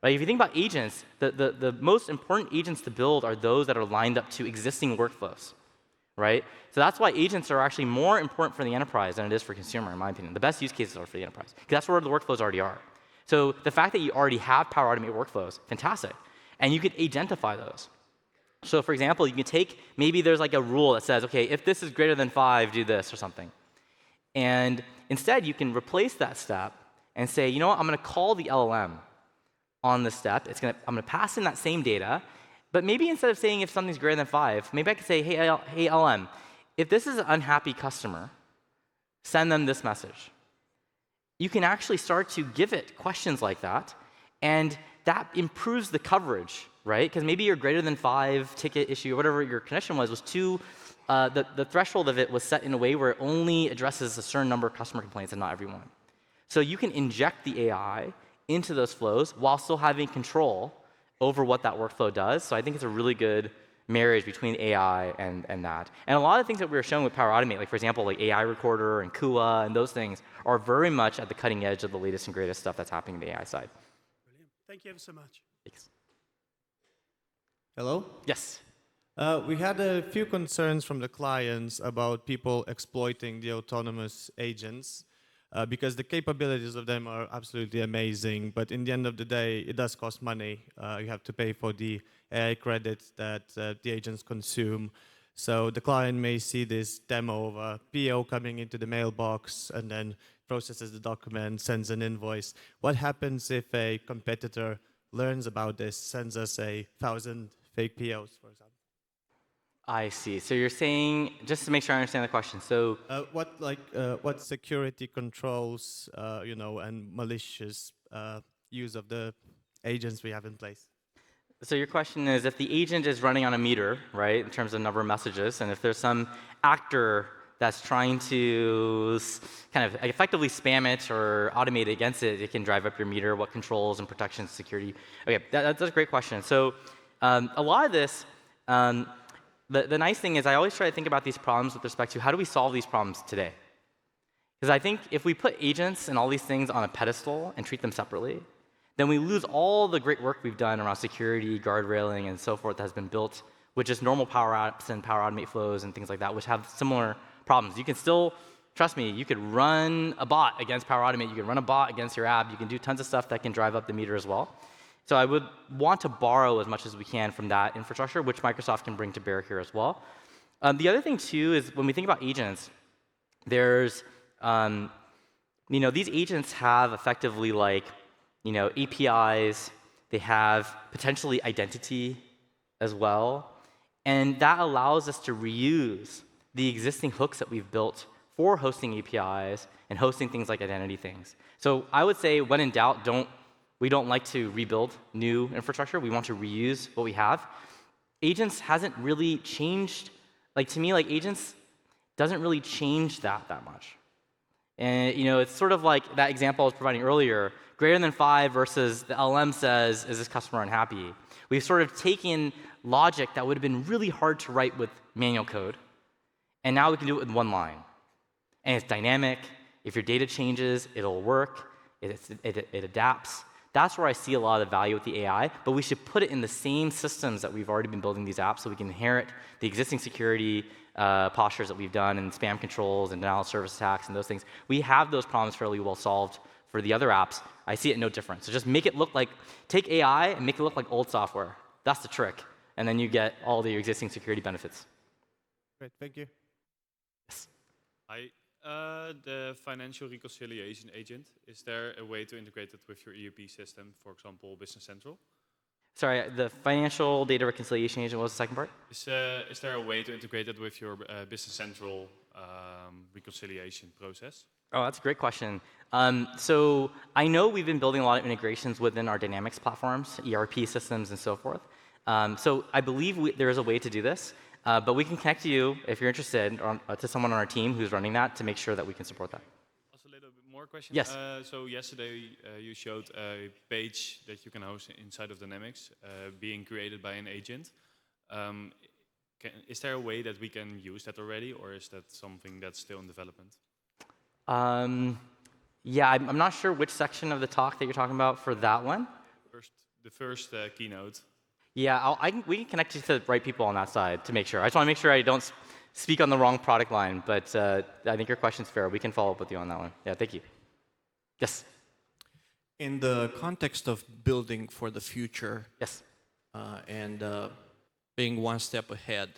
Right? If you think about agents, the most important agents to build are those that are lined up to existing workflows, right? So that's why agents are actually more important for the enterprise than it is for consumer, in my opinion. The best use cases are for the enterprise, because that's where the workflows already are. So the fact that you already have Power Automate workflows, fantastic. And you could agentify those. So for example, you can take, maybe there's like a rule that says, okay, if this is greater than 5, do this or something. And instead, you can replace that step and say, you know what, I'm going to call the LLM on the step. I'm gonna pass in that same data, but maybe instead of saying if something's greater than 5, maybe I could say, hey LM, if this is an unhappy customer, send them this message. You can actually start to give it questions like that, and that improves the coverage, right? Because maybe your greater than 5 ticket issue, or whatever your connection was too, the threshold of it was set in a way where it only addresses a certain number of customer complaints and not everyone. So you can inject the AI into those flows while still having control over what that workflow does. So I think it's a really good marriage between AI and that. And a lot of things that we were showing with Power Automate, like for example, like AI Recorder and Kua and those things are very much at the cutting edge of the latest and greatest stuff that's happening in the AI side. Brilliant. Thank you ever so much. Thanks. Hello? Yes. We had a few concerns from the clients about people exploiting the autonomous agents because the capabilities of them are absolutely amazing, but in the end of the day, it does cost money. You have to pay for the AI credits that the agents consume. So the client may see this demo of a PO coming into the mailbox and then processes the document, sends an invoice. What happens if a competitor learns about this, sends us 1,000 fake POs, for example? I see. So you're saying, just to make sure I understand the question, so what security controls, and malicious use of the agents we have in place? So your question is, if the agent is running on a meter, right, in terms of number of messages, and if there's some actor that's trying to kind of effectively spam it or automate against it, it can drive up your meter, what controls and protections, security. Okay, that's a great question. So a lot of this, the nice thing is I always try to think about these problems with respect to how do we solve these problems today? Because I think if we put agents and all these things on a pedestal and treat them separately, then we lose all the great work we've done around security, guardrailing, and so forth that has been built with just normal Power Apps and Power Automate flows and things like that, which have similar problems. You can still, trust me, you could run a bot against Power Automate. You can run a bot against your app. You can do tons of stuff that can drive up the meter as well. So I would want to borrow as much as we can from that infrastructure, which Microsoft can bring to bear here as well. The other thing, too, is when we think about agents, there's, these agents have effectively like, APIs, they have potentially identity as well, and that allows us to reuse the existing hooks that we've built for hosting APIs and hosting things like identity things. So I would say, when in doubt, we don't like to rebuild new infrastructure. We want to reuse what we have. Agents hasn't really changed. Like to me, like agents doesn't really change that much. And it's sort of like that example I was providing earlier. Greater than 5 versus the LM says, is this customer unhappy? We've sort of taken logic that would have been really hard to write with manual code, and now we can do it with one line. And it's dynamic. If your data changes, it'll work. It adapts. That's where I see a lot of the value with the AI, but we should put it in the same systems that we've already been building these apps so we can inherit the existing security postures that we've done and spam controls and denial of service attacks and those things. We have those problems fairly well solved for the other apps. I see it no different. So just make it look like, take AI and make it look like old software. That's the trick. And then you get all the existing security benefits. Great, thank you. Yes. Hi. The financial reconciliation agent, is there a way to integrate it with your ERP system, for example, Business Central? Sorry, the financial data reconciliation agent, what was the second part? Is there a way to integrate it with your Business Central reconciliation process? Oh, that's a great question. So I know we've been building a lot of integrations within our Dynamics platforms, ERP systems, and so forth. So I believe there is a way to do this. But we can connect you, if you're interested, to someone on our team who's running that to make sure that we can support that. Also a little bit more questions. Yes. So yesterday you showed a page that you can host inside of Dynamics being created by an agent. Is there a way that we can use that already, or is that something that's still in development? Yeah, I'm not sure which section of the talk that you're talking about for that one. The first keynote. Yeah, we can connect you to the right people on that side to make sure. I just want to make sure I don't speak on the wrong product line, but I think your question's fair. We can follow up with you on that one. Yeah, thank you. Yes? In the context of building for the future, yes, and being one step ahead,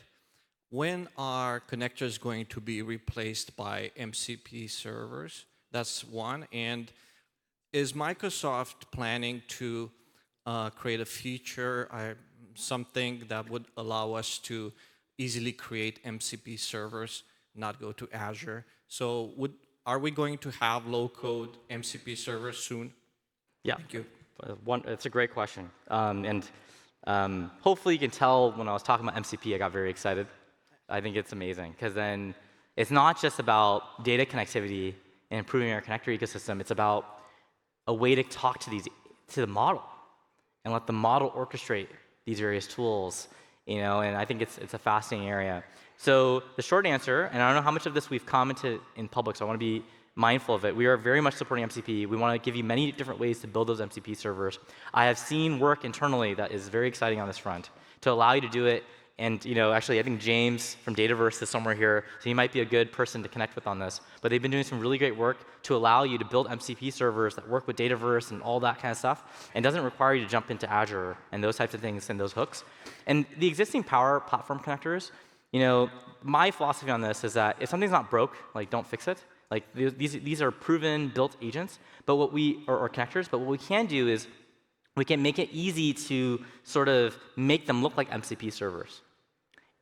when are connectors going to be replaced by MCP servers? That's one. And is Microsoft planning to create a feature, something that would allow us to easily create MCP servers, not go to Azure. So are we going to have low-code MCP servers soon? Yeah. Thank you. It's a great question. Hopefully you can tell when I was talking about MCP, I got very excited. I think it's amazing, because then it's not just about data connectivity and improving our connector ecosystem. It's about a way to talk to the model and let the model orchestrate these various tools. And I think it's a fascinating area. So the short answer, and I don't know how much of this we've commented in public, so I want to be mindful of it. We are very much supporting MCP. We want to give you many different ways to build those MCP servers. I have seen work internally that is very exciting on this front to allow you to do it. And actually, I think James from Dataverse is somewhere here, so he might be a good person to connect with on this. But they've been doing some really great work to allow you to build MCP servers that work with Dataverse and all that kind of stuff, and doesn't require you to jump into Azure and those types of things and those hooks. And the existing Power Platform connectors, my philosophy on this is that if something's not broke, don't fix it. These are proven built agents, but or connectors. But what we can do is we can make it easy to sort of make them look like MCP servers.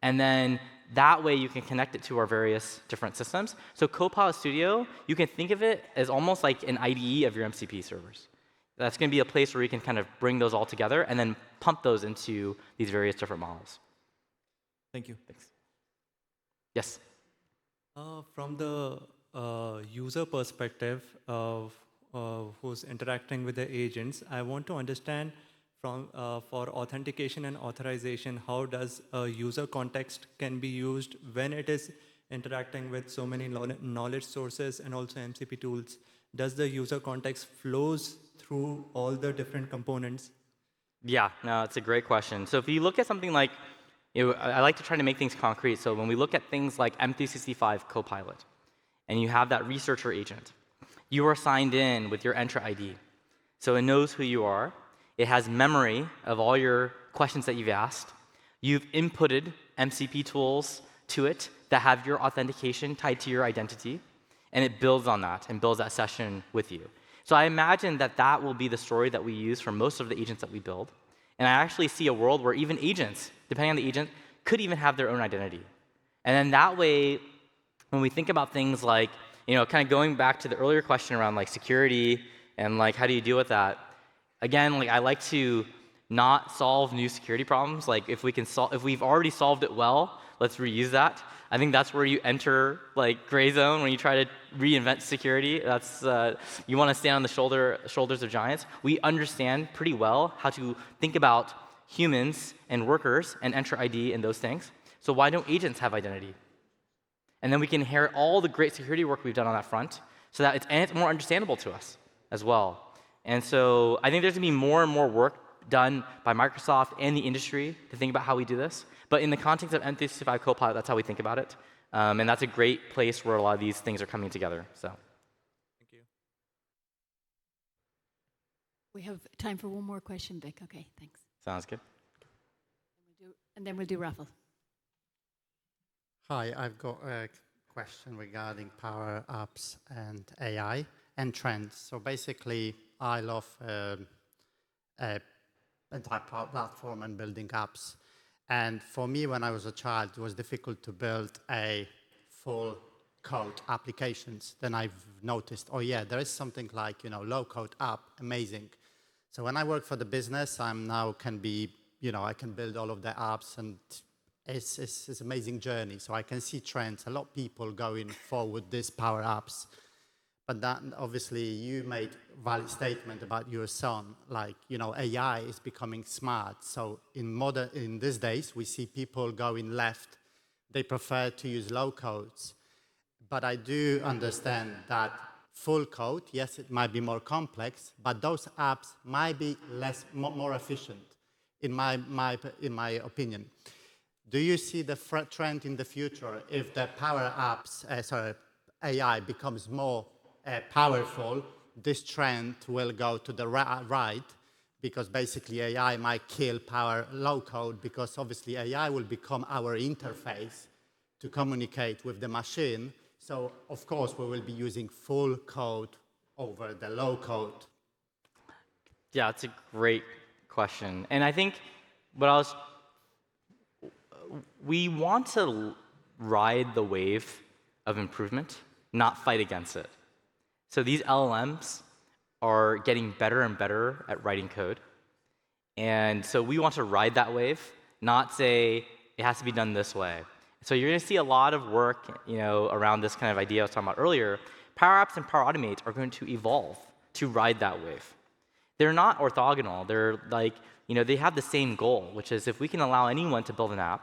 And then that way you can connect it to our various different systems. So Copilot Studio, you can think of it as almost like an IDE of your MCP servers. That's going to be a place where you can kind of bring those all together and then pump those into these various different models. Thank you. Thanks. Yes? From the user perspective of who's interacting with the agents, I want to understand for authentication and authorization, how does a user context can be used when it is interacting with so many knowledge sources and also MCP tools? Does the user context flows through all the different components? Yeah, no, it's a great question. So if you look at something like, I like to try to make things concrete. So when we look at things like M365 Copilot, and you have that researcher agent, you are signed in with your Entra ID. So it knows who you are. It has memory of all your questions that you've asked. You've inputted MCP tools to it that have your authentication tied to your identity, and it builds on that and builds that session with you. So I imagine that will be the story that we use for most of the agents that we build. And I actually see a world where even agents, depending on the agent, could even have their own identity. And then that way, when we think about things like, kind of going back to the earlier question around security and how do you deal with that? Again, I like to not solve new security problems. If we've already solved it well, let's reuse that. I think that's where you enter gray zone when you try to reinvent security. That's you want to stand on the shoulders of giants. We understand pretty well how to think about humans and workers and Entra ID and those things. So why don't agents have identity? And then we can inherit all the great security work we've done on that front, so that it's more understandable to us as well. And so I think there's going to be more and more work done by Microsoft and the industry to think about how we do this. But in the context of M365 Copilot, that's how we think about it. And that's a great place where a lot of these things are coming together. So. Thank you. We have time for one more question, Vik. Okay, thanks. Sounds good. And then we'll do Raffle. Hi, I've got a question regarding Power Apps and AI and trends. So basically, I love entire Power Platform and building apps. And for me, when I was a child, it was difficult to build a full code applications. Then I've noticed, oh yeah, there is something like, low code app, amazing. So when I work for the business, I can build all of the apps, and it's an amazing journey. So I can see trends, a lot of people going forward this Power Apps. But that, obviously, you made a valid statement about your son, AI is becoming smart. So in these days, we see people going left. They prefer to use low codes. But I do understand that full code, yes, it might be more complex, but those apps might be more efficient, in my opinion. Do you see the trend in the future if the Power Apps, AI becomes more powerful, this trend will go to the right, because basically AI might kill power low code, because obviously AI will become our interface to communicate with the machine. So of course we will be using full code over the low code. Yeah, it's a great question. And I think we want to ride the wave of improvement, not fight against it. So these LLMs are getting better and better at writing code. And so we want to ride that wave, not say it has to be done this way. So you're going to see a lot of work, around this kind of idea I was talking about earlier. Power Apps and Power Automate are going to evolve to ride that wave. They're not orthogonal. They're like, they have the same goal, which is if we can allow anyone to build an app.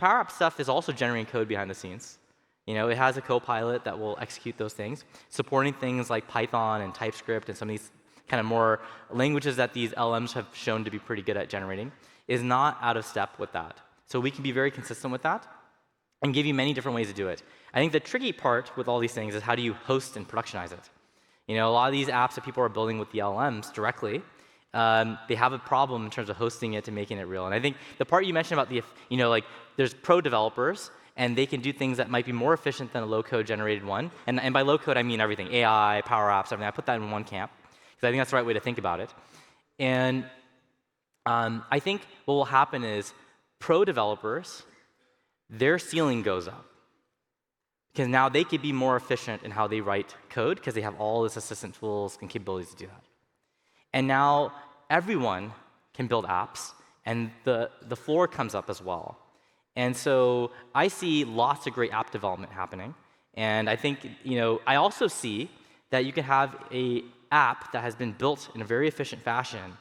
Power App stuff is also generating code behind the scenes. It has a copilot that will execute those things, supporting things like Python and TypeScript and some of these kind of more languages that these LMs have shown to be pretty good at generating, is not out of step with that. So we can be very consistent with that and give you many different ways to do it. I think the tricky part with all these things is how do you host and productionize it? A lot of these apps that people are building with the LLMs directly, they have a problem in terms of hosting it and making it real. And I think the part you mentioned about like there's pro developers, and they can do things that might be more efficient than a low-code generated one. And by low-code, I mean everything, AI, Power Apps, everything. I put that in one camp, because I think that's the right way to think about it. And I think what will happen is pro developers, their ceiling goes up. Because now they could be more efficient in how they write code, because they have all this assistant tools and capabilities to do that. And now everyone can build apps, and the floor comes up as well. And so I see lots of great app development happening. And I think, I also see that you can have an app that has been built in a very efficient fashion,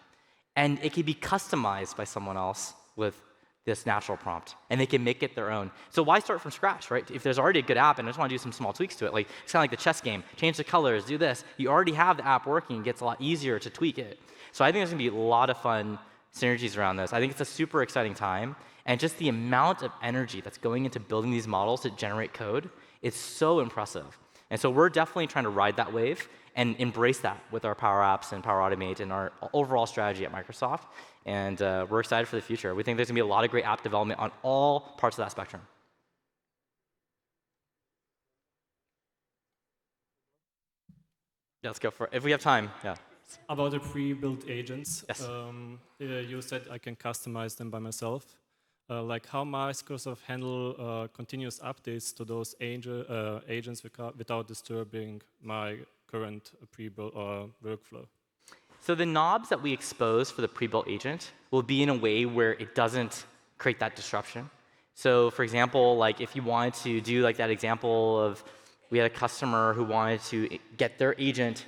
and it can be customized by someone else with this natural prompt, and they can make it their own. So why start from scratch, right? If there's already a good app and I just want to do some small tweaks to it, like it's kind of like the chess game, change the colors, do this. You already have the app working, it gets a lot easier to tweak it. So I think there's going to be a lot of fun synergies around this. I think it's a super exciting time. And just the amount of energy that's going into building these models to generate code is so impressive. And so we're definitely trying to ride that wave and embrace that with our Power Apps and Power Automate and our overall strategy at Microsoft. And we're excited for the future. We think there's going to be a lot of great app development on all parts of that spectrum. Yeah, let's go for it. If we have time, yeah. About the pre-built agents, yes. You said I can customize them by myself. Like how Microsoft handle continuous updates to those agents without disturbing my current pre-built workflow? So the knobs that we expose for the pre-built agent will be in a way where it doesn't create that disruption. So for example, like if you wanted to do like that example of we had a customer who wanted to get their agent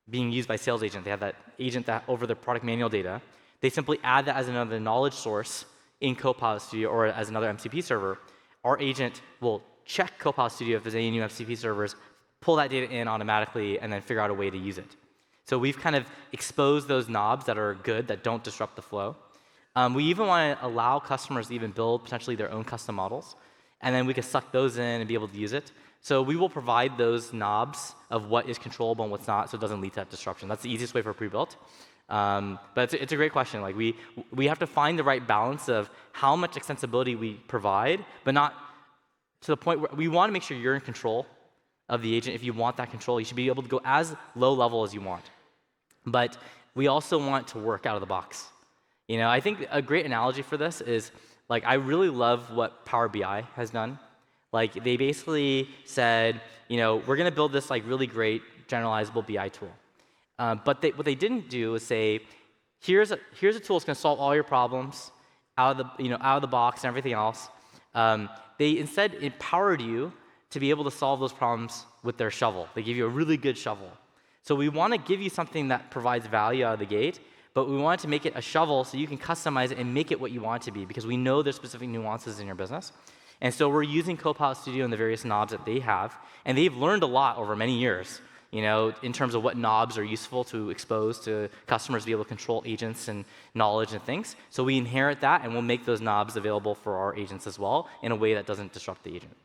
being used by sales agent. They have that agent that over the product manual data. They simply add that as another knowledge source in Copilot Studio or as another MCP server. Our agent will check Copilot Studio if there's any new MCP servers, pull that data in automatically, and then figure out a way to use it. So we've kind of exposed those knobs that are good, that don't disrupt the flow. We even want to allow customers to even build potentially their own custom models, and then we can suck those in and be able to use it. So we will provide those knobs of what is controllable and what's not, so it doesn't lead to that disruption. That's the easiest way for pre-built. But it's a great question. Like we have to find the right balance of how much extensibility we provide, but not to the point where we want to make sure you're in control of the agent. If you want that control, you should be able to go as low level as you want. But we also want to work out of the box. I think a great analogy for this is, like, I really love what Power BI has done. Like, they basically said, we're going to build this like really great generalizable BI tool. But what they didn't do is say, here's a tool that's going to solve all your problems out of the box and everything else. They instead empowered you to be able to solve those problems with their shovel. They give you a really good shovel. So we want to give you something that provides value out of the gate, but we want to make it a shovel so you can customize it and make it what you want it to be, because we know there's specific nuances in your business. And so we're using Copilot Studio and the various knobs that they have, and they've learned a lot over many years, in terms of what knobs are useful to expose to customers to be able to control agents and knowledge and things. So we inherit that, and we'll make those knobs available for our agents as well in a way that doesn't disrupt the agent.